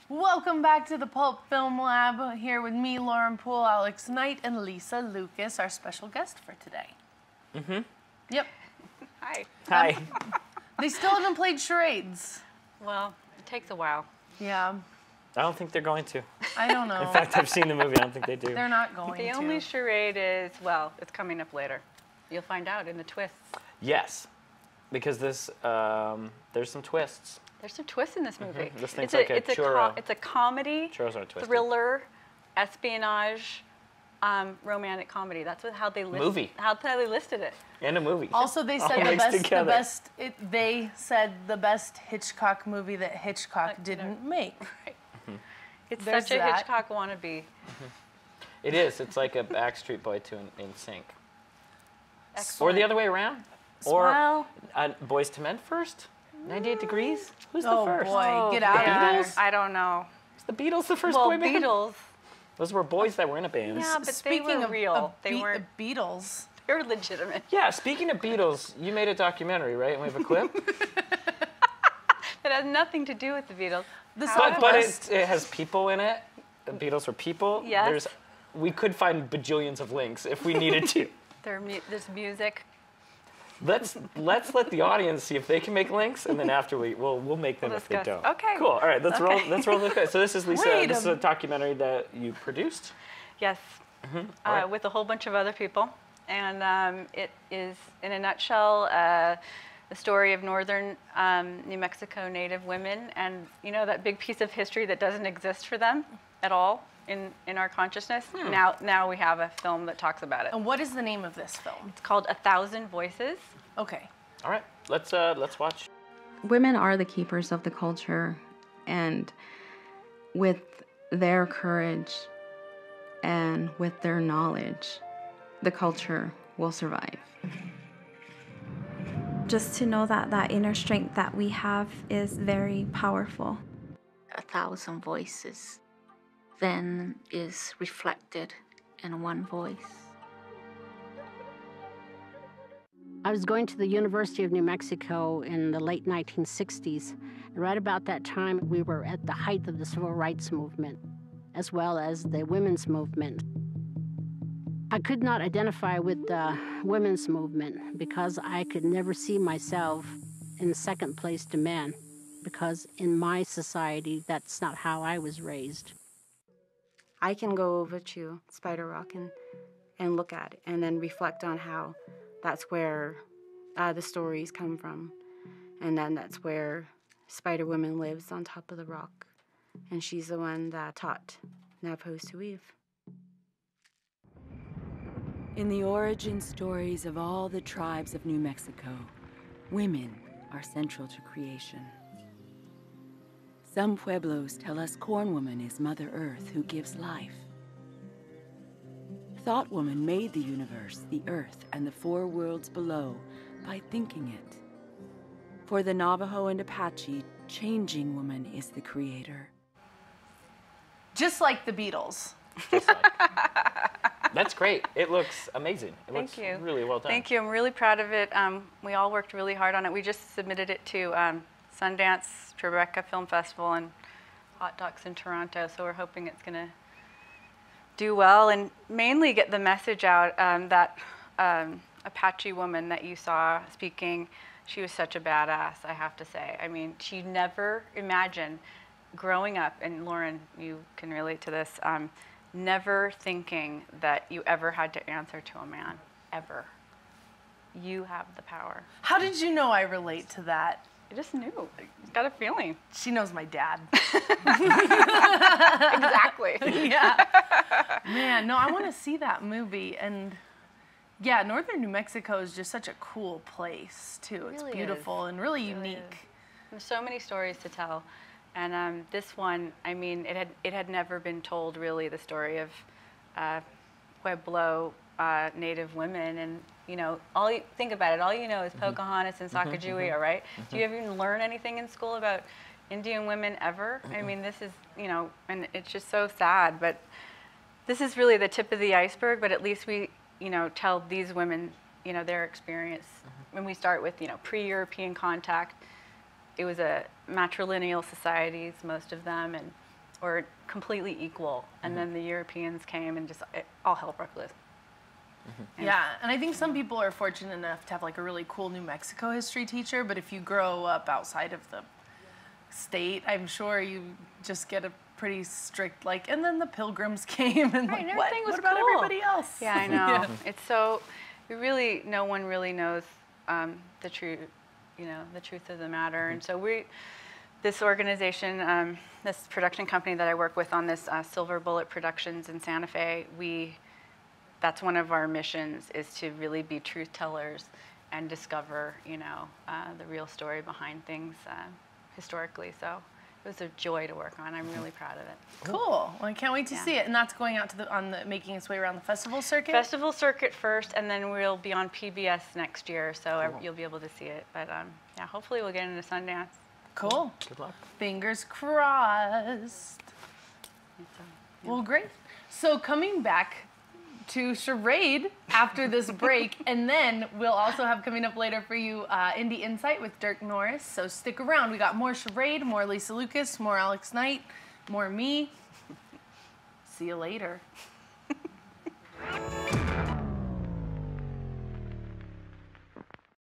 Welcome back to the Pulp Film Lab. Here with me, Lauren Poole, Alex Knight, and Lisa Lucas, our special guest for today. Mm-hmm. Yep. Hi. Hi. They still haven't played charades. Well, it takes a while. Yeah. I don't think they're going to. I don't know. In fact, I've seen the movie. I don't think they do. They're not going The to. only charade is, well, it's coming up later. You'll find out in the twists. Yes, because this there's some twists. There's some twists in this movie. This thing's like a churro. It's a comedy, Churros aren't twisted. thriller, espionage, romantic comedy. That's how they Movie. How they listed it. And a movie. Also, they said All mixed together. they said the best Hitchcock movie that Hitchcock didn't make. Right. It's There's such a that. Hitchcock wannabe. It is. It's like a Backstreet Boy to In Sync. Excellent. Or the other way around. Well- Or Boys to Men first. 98 Degrees. Who's Oh, the first? boy. Get The out of Beatles? here. I don't know. Is the Beatles the first Well, boy band? Beatles. Those were boys that were in a band. Yeah, but Speaking they were of real. They Be- weren't. Beatles. They were legitimate. Yeah, speaking of Beatles, you made a documentary, right? And we have a clip. It has nothing to do with the Beatles. The However- But Southwest. it has people in it. The Beatles were people. Yes. We could find bajillions of links if we needed to. There's music. Let's let the audience see if they can make links, and then after we'll make them We'll if they discuss. don't. Okay. Cool. All right. Let's roll. Okay. Let's roll the clip. So this is Lisa. Wait This is a- a documentary that you produced. Yes, All right. with a whole bunch of other people. And it is, in a nutshell, the story of northern New Mexico Native women, and you know that big piece of history that doesn't exist for them at all in our consciousness. Now we have a film that talks about it. And what is the name of this film? It's called 1,000 Voices. Okay. All right. Let's watch. Women are the keepers of the culture, and with their courage and with their knowledge, the culture will survive. Just to know that that inner strength that we have is very powerful. 1,000 voices then is reflected in one voice. I was going to the University of New Mexico in the late 1960s. And right about that time, we were at the height of the civil rights movement, as well as the women's movement. I could not identify with the women's movement because I could never see myself in second place to men, because in my society, that's not how I was raised. I can go over to Spider Rock and look at it and then reflect on how that's where the stories come from. And then that's where Spider Woman lives on top of the rock. And she's the one that taught Navajos to weave. In the origin stories of all the tribes of New Mexico, women are central to creation. Some pueblos tell us Corn Woman is Mother Earth who gives life. Thought Woman made the universe, the earth, and the four worlds below by thinking it. For the Navajo and Apache, Changing Woman is the creator. Just like the Beatles. Just like. That's great. It looks amazing. It looks Thank you. really well done. Thank you. I'm really proud of it. We all worked really hard on it. We just submitted it to Sundance, Tribeca Film Festival, and Hot Docs in Toronto. So we're hoping it's going to do well and mainly get the message out that Apache woman that you saw speaking, she was such a badass, I have to say. I mean, she never imagined growing up, and Lauren, you can relate to this, never thinking that you ever had to answer to a man, ever. You have the power. How did you know I relate to that? I just knew. I got a feeling. She knows my dad. Exactly. Yeah. Man, no, I want to see that movie. And yeah, northern New Mexico is just such a cool place, too. It's Really beautiful is. and really Really unique. is. There's so many stories to tell. And this one, I mean, it had never been told, really, the story of Pueblo Native women. And, you know, think about it. All you know is Pocahontas and Sacagawea, right? Do you even learn anything in school about Indian women ever? I mean, this is, you know, and it's just so sad. But this is really the tip of the iceberg. But at least we, you know, tell these women, you know, their experience. When we start with, you know, pre-European contact, it was a matrilineal societies, most of them, and or completely equal. And then the Europeans came and just all hell broke loose. Yeah, and I think some people are fortunate enough to have like a really cool New Mexico history teacher, but if you grow up outside of the state, I'm sure you just get a pretty strict like, and then the Pilgrims came and Right, like, and what everything was about cool. everybody else? Yeah, I know. It's so, no one really knows the truth, the truth of the matter. And so this organization, this production company that I work with on this Silver Bullet Productions in Santa Fe, that's one of our missions, is to really be truth tellers and discover, the real story behind things historically. So it was a joy to work on. I'm really proud of it. Cool. Well, I can't wait to see it. And that's going out to making its way around the festival circuit? Festival circuit first, and then we'll be on PBS next year, so you'll be able to see it. But yeah, hopefully we'll get into Sundance. Cool. Good luck. Fingers crossed. Well, great. So coming back to Charade after this break, and then we'll also have coming up later for you Indie Insight with Dirk Norris. So stick around. We got more Charade, more Lisa Lucas, more Alex Knight, more me. See you later.